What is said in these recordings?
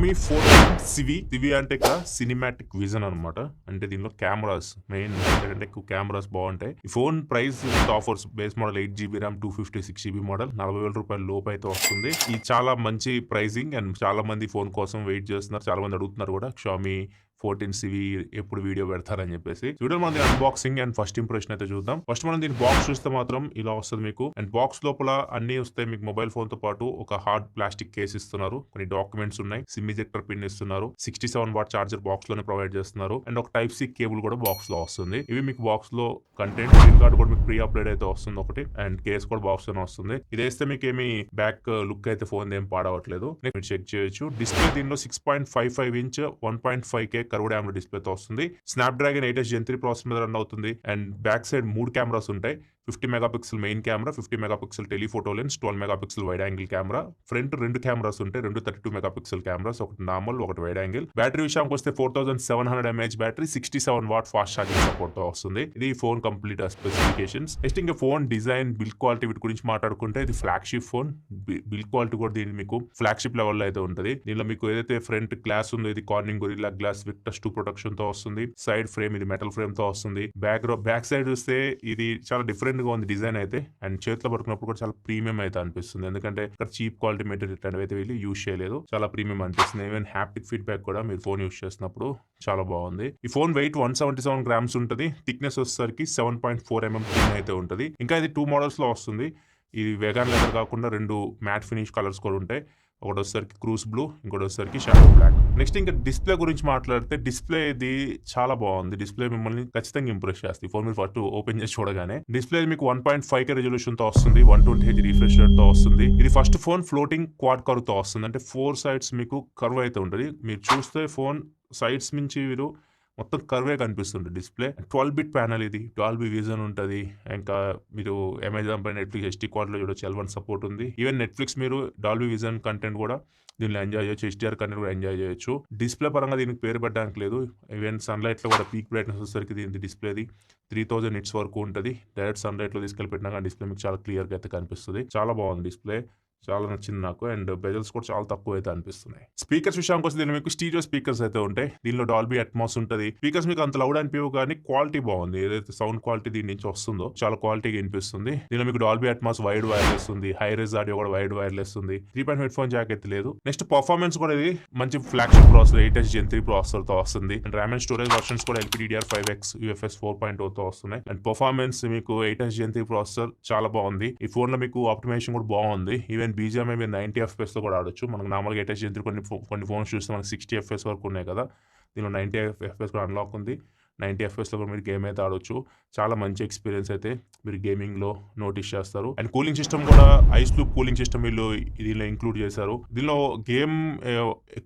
Xiaomi 14 CV అంటే ఇక్కడ cinematic vision అనమాట. అంటే దీనిలో కెమెరాస్ మెయిన్ ఏంటంటే ఎక్కువ కెమెరాస్ బాగుంటాయి. ఈ phone price offers base model 8GB RAM 256GB model 40,000 రూపాయల లోపు అయితే వస్తుంది. ఇది చాలా మంచి ప్రైసింగ్ అండ్ చాలా మంది ఫోన్ కోసం వెయిట్ చేస్తున్నారు. చాలా మంది అడుగుతున్నారు కూడా Xiaomi 14 సివి ఎప్పుడు వీడియో పెడతారని చెప్పేసి. వీడియో మనం అన్బాక్సింగ్ అండ్ ఫస్ట్ ఇంప్రెషన్ అయితే చూద్దాం. ఫస్ట్ మనం దీని బాక్స్ చూస్తే మాత్రం ఇలా వస్తుంది మీకు. అండ్ బాక్స్ లోపల అన్ని వస్తాయి మీకు. మొబైల్ ఫోన్ తో పాటు ఒక హార్డ్ ప్లాస్టిక్ కేస్ ఇస్తున్నారు, కొన్ని డాక్యుమెంట్స్ ఉన్నాయి, సిమ్ ఇజెక్టర్ పిన్ ఇస్తున్నారు, 67 వాట్ చార్జర్ బాక్స్ లోనే ప్రొవైడ్ చేస్తున్నారు అండ్ ఒక టైప్ సి కేబుల్ కూడా బాక్స్ లో వస్తుంది. ఇవి మీకు బాక్స్ లో కంటెంట్ స్క్రీన్ కార్డ్ కూడా మీకు ప్రీ అప్డేట్ అయితే వస్తుంది ఒకటి అండ్ కేస్ కూడా బాక్స్ లోనే వస్తుంది. ఇది వేస్తే మీకు ఏమి బ్యాక్ లుక్ అయితే ఫోన్ ఏం పాడవట్లేదు, మీరు చెక్ చేయొచ్చు. డిస్ప్లే దీనిలో 6.55 inch 1.5K curved AMOLED display తో వస్తుంది. స్నాప్డ్రాగన్ 8S Gen 3 ప్రాసెసర్ మీద రన్ అవుతుంది అండ్ బ్యాక్ సైడ్ 3 కెమెరాస్ ఉంటాయి. 50 megapixel main camera, 50 megapixel telephoto lens, 12 megapixel wide angle camera. Front 2 cameras ఉంటాయి, 2 32 మెగాపిక్సెల్ కెమెరాస్, ఒకటి నార్మల్ ఒకటి వైడ్ యాంగిల్. బ్యాటరీ విషయానికి వస్తే 4700 mAh battery, 67 watt fast charging support తో వస్తుంది. ఇది ఫోన్ కంప్లీట్ స్పెసిఫికేషన్స్. నెక్స్ట్ ఇంకా ఫోన్ డిజైన్, బిల్డ్ క్వాలిటీ వీటి గురించి మాట్లాడుకుంటే ఇది ఫ్లాగ్షిప్ ఫోన్. బిల్డ్ క్వాలిటీ కూడా దీని మీకు ఫ్లాగ్షిప్ లెవెల్ లో అయితే ఉంటుంది. దీనిలో మీకు ఏదైతే ఫ్రంట్ గ్లాస్ ఉందో ఇది Corning Gorilla Glass Victus 2 protection తో వస్తుంది. సైడ్ ఫ్రేమ్ ఇది మెటల్ ఫ్రేమ్ తో వస్తుంది. బ్యాక్ సైడ్ చూస్తే ఇది చాలా డిఫరెంట్ గా ఉంది డిజైన్ అయితే అండ్ చేతిలో పడుకున్నప్పుడు కూడా చాలా ప్రీమియం అయితే అనిపిస్తుంది. ఎందుకంటే ఇక్కడ చీప్ క్వాలిటీ మెటీరియల్ ఇట్లాంటివి అయితే వీళ్ళు యూజ్ చేయలేదు, చాలా ప్రీమియం అనిపిస్తుంది. ఈవెన్ హ్యాప్టిక్ ఫీడ్బ్యాక్ కూడా మీరు ఫోన్ యూజ్ చేసినప్పుడు చాలా బాగుంది. ఈ ఫోన్ వెయిట్ 177 గ్రామ్స్ ఉంటుంది. థిక్నెస్ వచ్చేసరికి 7.4 mm అయితే ఉంటుంది. ఇంకా ఇది 2 మోడల్స్ లో వస్తుంది. ఇది వెగాన్ లెదర్ కాకుండా 2 మ్యాట్ ఫినిష్ కలర్స్ కూడా ఉంటాయి. ఒకటి వచ్చేసరికి క్రూస్ బ్లూ, ఇంకోటి వచ్చేసరికి షాడో బ్లాక్. నెక్స్ట్ ఇంకా డిస్ప్లే గురించి మాట్లాడితే డిస్ప్లే ఇది చాలా బాగుంది. డిస్ప్లే మిమ్మల్ని ఖచ్చితంగా ఇంప్రెస్ చేస్తుంది. ఫోన్ మీరు ఫస్ట్ ఓపెన్ చేసి చూడగానే డిస్ప్లే మీకు 1.5K రెజల్యూషన్ తో వస్తుంది, 120Hz రిఫ్రెష్ రేట్ తో వస్తుంది. ఇది first phone floating quad curve తో వస్తుంది. అంటే 4 సైడ్స్ మీకు కర్వ్ అయితే ఉంటుంది. మీరు చూస్తే ఫోన్ సైడ్స్ నుంచి మీరు మొత్తం కర్వే కనిపిస్తుంది డిస్ప్లే. 12-bit ప్యానల్, ఇది డాల్బీ విజన్ ఉంటుంది. ఇంకా మీరు అమెజాన్ పై నెట్ఫ్లిక్స్ HD క్వాలిటీలో చూడొచ్చు, L1 సపోర్ట్ ఉంది. ఈవెన్ నెట్ఫ్లిక్స్ మీరు డాల్బీ విజన్ కంటెంట్ కూడా దీనిలో ఎంజాయ్ చేయొచ్చు, HDR కంటెంట్ కూడా ఎంజాయ్ చేయొచ్చు. డిస్ప్లే పరంగా దీనికి పేరు పెట్టడానికి లేదు. ఈవెన్ సన్లైట్ లో కూడా పీక్ బ్రైట్నెస్ వచ్చేసరికి దీని డిస్ప్లేది 3000 nits వరకు ఉంటుంది. డైరెక్ట్ సన్లైట్ లో తీసుకెళ్ళి పెట్టినా కానీ డిస్ప్లే మీకు చాలా క్లియర్ గా అయితే కనిపిస్తుంది. చాలా బాగుంది డిస్ప్లే, చాలా నచ్చింది నాకు. అండ్ బెజల్స్ కూడా చాలా తక్కువ అయితే అనిపిస్తున్నాయి. స్పీకర్స్ విషయానికి వస్తే దీనిలో మీకు స్టీరియో స్పీకర్స్ అయితే ఉంటాయి. దీనిలో డాల్బీ అట్మాస్ ఉంటుంది. స్పీకర్స్ మీకు అంత లౌడ్ అనిపించవు కానీ క్వాలిటీ బాగుంది. ఏదైతే సౌండ్ క్వాలిటీ దీని నుంచి వస్తుందో చాలా క్వాలిటీగా వినిపిస్తుంది. దీనిలో మీకు డాల్బీ అట్మాస్ వైడ్ వైర్లెస్ ఉంది, హై రేజ్ ఆడియో కూడా వైడ్ వైర్లెస్ ఉంది. 3.5 హెడ్ ఫోన్ జాక్ అయితే లేదు. నెక్స్ట్ పర్ఫార్మెన్స్ కూడా ఇది మంచి flagship processor 8S Gen 3 processor తో వస్తుంది. And RAM and storage versions కూడా LPDDR5X UFS 4.0 తో వస్తున్నాయి. అండ్ పర్ఫార్మెన్స్ మీకు 8S Gen 3 ప్రాసెసర్ చాలా బాగుంది. ఈ ఫోన్ లో మీకు ఆప్టిమైజేషన్ కూడా బాగుంది. ఈవెన్ BGMI మీరు 90 FPS తో కూడా ఆడొచ్చు. మనకు నార్మల్గా 8S Gen 3 కొన్ని ఫోన్స్ చూస్తే మనకి 60 FPS వరకు ఉన్నాయి కదా, దీనిలో 90 FPS కూడా అన్లాక్ ఉంది. 90 FPS లో కూడా మీరు గేమ్ అయితే ఆడొచ్చు. చాలా మంచి ఎక్స్పీరియన్స్ అయితే మీరు గేమింగ్ లో నోటీస్ చేస్తారు. అండ్ కూలింగ్ సిస్టమ్ కూడా ఐస్ లూప్ కూలింగ్ సిస్టమ్ వీళ్ళు దీనిలో ఇంక్లూడ్ చేశారు. దీనిలో గేమ్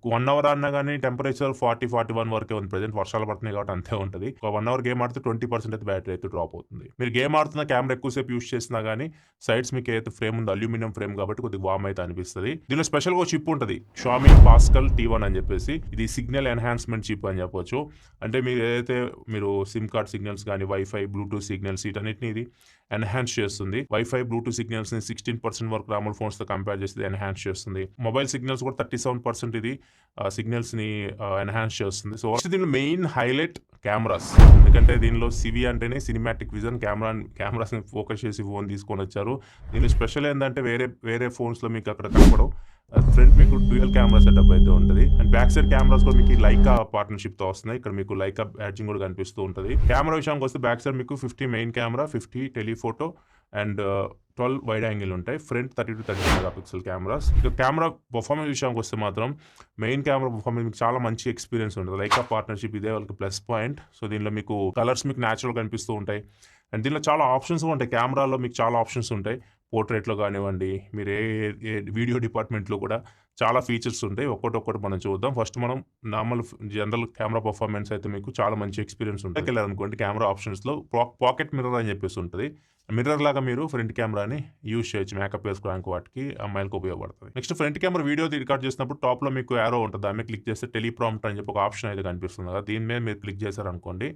1 అవర్ ఆడినా కానీ టెంపరేచర్ 40-41 వరకే ఉంది. ప్రెజెంట్ వర్షాలు పడుతున్నాయి కాబట్టి అంతే ఉంటుంది. ఒక 1 అవర్ గేమ్ ఆడితే 20% అయితే బ్యాటరీ అయితే డ్రాప్ అవుతుంది. మీరు గేమ్ ఆడుతున్న కెమెరా ఎక్కువసేపు యూస్ చేసినా కానీ సైడ్స్ మీకు ఏదైతే ఫ్రేమ్ ఉందో అల్యూమినియం ఫ్రేమ్ కాబట్టి కొద్దిగా వామ్ అయితే అనిపిస్తుంది. దీనిలో స్పెషల్ గా చిప్ ఉంటుంది, Xiaomi Pascal T1 అని చెప్పేసి. ఇది సిగ్నల్ ఎన్హాన్స్మెంట్ చిప్ అని చెప్పొచ్చు. అంటే మీరు సిమ్ కార్డ్ సిగ్నల్స్ కానీ వైఫై బ్లూటూత్ సిగ్నల్స్ వీటన్నిటిని ఇది ఎన్హాన్స్ చేస్తుంది. వైఫై బ్లూటూత్ సిగ్నల్స్ ని 16% వరకు నార్మల్ ఫోన్స్ తో కంపేర్ చేస్తే ఎన్హాన్స్ చేస్తుంది. మొబైల్ సిగ్నల్స్ కూడా 37% ఇది సిగ్నల్స్ ని ఎన్హాన్స్ చేస్తుంది. సో దీనిలో మెయిన్ హైలైట్ కెమెరాస్. ఎందుకంటే దీనిలో సివి అంటేనే సినిమాటిక్ విజన్, కెమెరాస్ ని ఫోకస్ చేసి ఫోన్ తీసుకొని వచ్చారు. దీనిలో స్పెషల్ ఏంటంటే వేరే ఫోన్స్ లో మీకు అక్కడ కనపడవు. ఫ్రంట్ మీకు డ్యూయల్ కెమెరా సెటప్ అయితే ఉంటుంది. అండ్ బ్యాక్ సైడ్ కెమెరాస్ కూడా మీకు లైకా పార్ట్నర్షిప్ తో వస్తున్నాయి. ఇక్కడ మీకు లైకా బ్యాడ్జింగ్ కూడా కనిపిస్తూ ఉంటుంది. కెమెరా విషయానికి వస్తే బ్యాక్ సైడ్ మీకు 50 main camera, 50 telephoto and 12 wide angle ఉంటాయి. Front 30-32 megapixel cameras. ఇక కెమెరా పర్ఫార్మెన్స్ విషయానికి వస్తే మాత్రం మెయిన్ కెమెరా పర్ఫార్మెన్స్ మీకు చాలా మంచి ఎక్స్పీరియన్స్ ఉంటుంది. లైకా పార్ట్నర్షిప్ ఇదే వాళ్ళకి ప్లస్ పాయింట్. సో దీనిలో మీకు కలర్స్ మీకు న్యాచురల్ కనిపిస్తూ ఉంటాయి. అండ్ దీనిలో చాలా ఆప్షన్స్ ఉంటాయి. కెమెరాలో మీకు చాలా ఆప్షన్స్ ఉంటాయి. పోర్ట్రేట్లో కానివ్వండి, మీరు ఏ వీడియో డిపార్ట్మెంట్లో కూడా చాలా ఫీచర్స్ ఉంటాయి. ఒక్కొక్కటి మనం చూద్దాం. ఫస్ట్ మనం నార్మల్ జనరల్ కెమెరా పర్ఫార్మెన్స్ అయితే మీకు చాలా మంచి ఎక్స్పీరియన్స్ ఉంటుంది. వెళ్ళాలనుకోండి కెమెరా ఆప్షన్స్లో పాకెట్ మిర్రర్ అని చెప్పేసి ఉంటుంది. మిర్రర్ లాగా మీరు ఫ్రంట్ కెమెరాని యూజ్ చేయొచ్చు, మేకప్ వేసుకోవడానికి వాటికి అమ్మాయిలకు ఉపయోగపడుతుంది. Next front camera video record చేసినప్పుడు టాప్లో మీకు యారో ఉంటుంది, దాని మీద క్లిక్ చేస్తే టెలిప్రాంప్టర్ అని చెప్పి ఒక ఆప్షన్ అయితే కనిపిస్తుంది కదా, దీని మీద మీరు క్లిక్ చేశారనుకోండి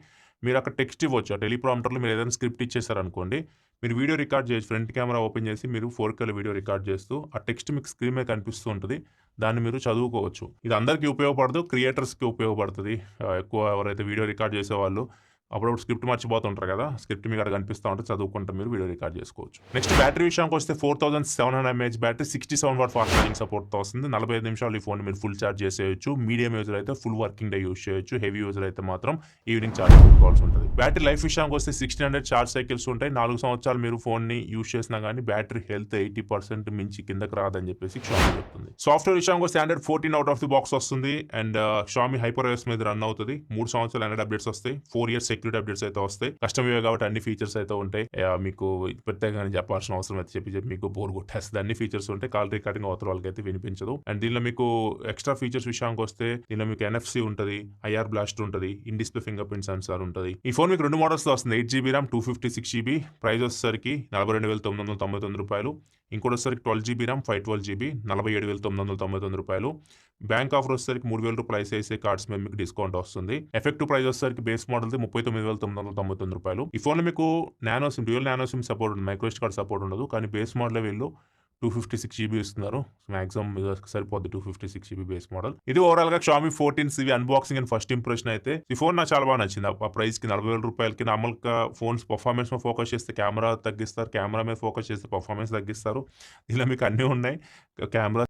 మీరు అక్కడ టెక్స్ట్ ఇవ్వచ్చు. ఆ టెలిప్రాంప్టర్లో మీరు ఏదైనా స్క్రిప్ట్ ఇచ్చేసారనుకోండి మీరు వీడియో రికార్డ్ చేయొచ్చు. ఫ్రంట్ కెమెరా ఓపెన్ చేసి మీరు 4K వీడియో రికార్డ్ చేస్తూ ఆ టెక్స్ట్ మీకు స్క్రీన్ మీద కనిపిస్తూ ఉంటుంది. దాన్ని మీరు చదువుకోవచ్చు. ఇది అందరికీ ఉపయోగపడదు, క్రియేటర్స్‌కి ఉపయోగపడుతది. ఎక్కువ ఎవరైతే వీడియో రికార్డ్ చేసేవాళ్ళు అప్పుడప్పుడు స్క్రిప్ట్ మర్చిపోతుంటారు కదా! స్క్రిప్ట్ మీకు అక్కడ కనిపిస్తా ఉంటే చదువుకుంటూ మీరు వీడియో రికార్డ్ చేసుకోవచ్చు. నెక్స్ట్ బ్యాటరీ విషయానికొస్తే 4700 mAh battery 67 watt fast charging సపోర్ట్‌తో వస్తుంది. 45 నిమిషాలు ఈ ఫోన్‌ని మీరు ఫుల్ ఛార్జ్ చేసేయొచ్చు. మీడియం యూజర్ అయితే ఫుల్ వర్కింగ్ డే యూజ్ చేయొచ్చు. హెవీ యూజర్ అయితే మాత్రం ఈవినింగ్ ఛార్జింగ్ పెట్టుకోవాల్సి ఉంటది. బ్యాటరీ లైఫ్ విషయానికొస్తే 1600 ఛార్జ్ సైకిల్స్ ఉంటాయి. 4 సంవత్సరాలు మీరు ఫోన్‌ని యూజ్ చేసినా గానీ బ్యాటరీ హెల్త్ 80% మించి కిందకి రాదని చెప్పేసి Xiaomi చెప్తుంది. సాఫ్ట్‌వేర్ విషయానికొస్తే Android 14 out of the box వస్తుంది. అండ్ Xiaomi HyperOS మీద రన్ అవుతది. 3 సంవత్సరాలు Android అప్డేట్స్ వస్తాయి. 4 ఇయర్స్ సెక్యూరిటీ అప్డేట్స్ అయితే వస్తాయి. కస్టమ్ యూఐ కాబట్టి అన్ని ఫీచర్స్ అయితే ఉంటాయి. మీకు ప్రత్యేకంగా చెప్పాల్సిన అవసరం అయితే చెప్పి మీకు బోర్ కొట్టేస్తుంది. అన్ని ఫీచర్స్ ఉంటాయి. కాల్ రికార్డింగ్ అవతల వాళ్ళకైతే వినిపించదు. అండ్ దీనిలో మీకు ఎక్స్ట్రా ఫీచర్స్ విషయానికి వస్తే దీనిలో మీకు NFC ఉంటది, ఐఆర్ బ్లాస్ట్ ఉంటది, in display finger print censor ఉంటది. ఈ ఫోన్ మీకు 2 మోడల్స్ లో వస్తుంది. 8GB RAM 256GB. ప్రైస్ వచ్చేసరికి రూ. 42,999. ఇంకోటి వచ్చేసరికి 12GB RAM 512GB 47,999. Bank offer వచ్చేసరికి రూ. 3,000 ఐసిఐసిఐ కార్డ్స్ మీద మీకు డిస్కౌంట్ వస్తుంది. ఎఫెక్టివ్ ప్రైస్ వచ్చేసరికి బేస్ మోడల్ 39,999. ఈ ఫోన్ మీకు nano SIM, dual nano SIM support ఉంది, మైక్రో SD కార్డ్ సపోర్ట్ ఉండదు. కానీ బేస్ మోడల్ వీళ్ళు 256GB ఇస్తున్నారు. మాక్సిమం సరిపోద్ది 256GB బేస్ మోడల్. ఇది ఓవరాల్ గా Xiaomi 14 unboxing and first impression అయితే ఈ ఫోన్ నాకు చాలా బాగా నచ్చింది. ఆ ప్రైస్ కి రూ. 40,000కి నార్మల్గా ఫోన్స్ పర్ఫార్మెన్స్ మీద ఫోకస్ చేస్తే కెమెరా తగ్గిస్తారు, కెమెరా మీద ఫోకస్ చేస్తే పర్ఫార్మెన్స్ తగ్గిస్తారు. ఇలా మీకు అన్నీ ఉన్నాయి. కెమెరా